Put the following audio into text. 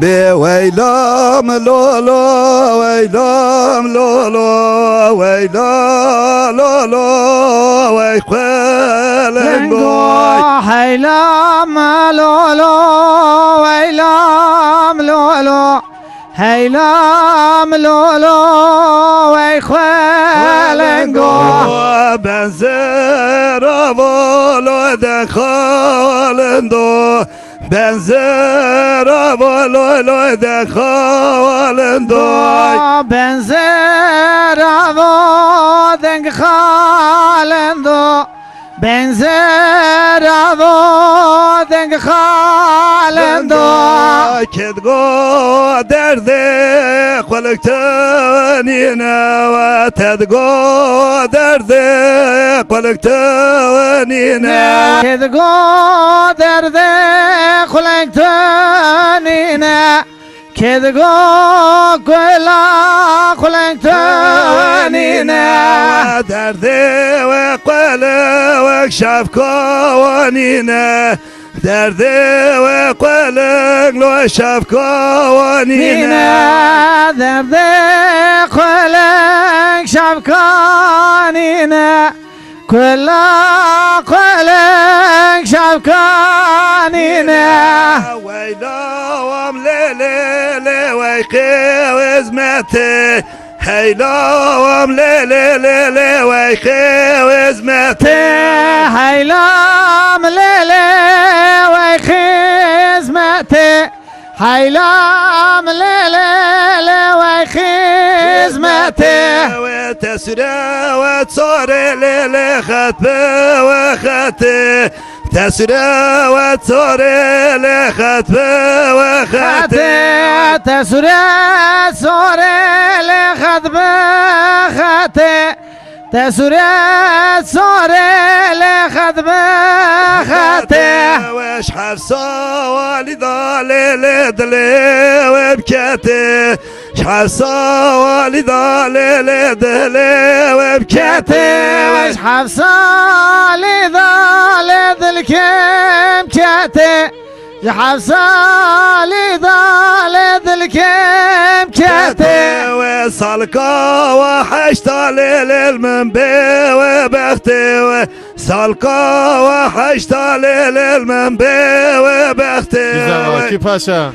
ويلام لولو ويلام لولو ويلا لولو ويخلنغو هيلام لولو ويلام لولو هيلام لولو ويخلنغو benzer avolo dekhalendo benzer avolo dekhalendo benzer avo denk khalendo benzer avo denk khalendo kedgo derde kolektanina ve tedgo derde kolektanina kedgo derde kolektanina kedgo kola kolektanina derde ve kole ve şafkavanina derde ve kole lo şafkavanina derde kolek şafkanina kola kolek şafkanina ويلاوم ليلي ويخيوز متي هيلاوم ليلي ويخيوز متي هيلام ليلي ويخزمتي هيلام ليلي ويخزمتي وتسرى وتصوري ليلي خطبة وخاتي تسرى وتصوري لخطبة وخاتي تسرى صوري لخطبة خاتي تسرى صوري لخطبة خاتي وش حفصة والدة ليلي دلي وبكاتي حفصة والدة ليلي دلي وبكاتي وش حفصة لذا الكم كاتي حفصة لذا الكم كاتي وصالكا وحشتا ليل المنبي وبختي وصالكا وحشتا ليل المنبي وبختي Güzel Akif Paşa.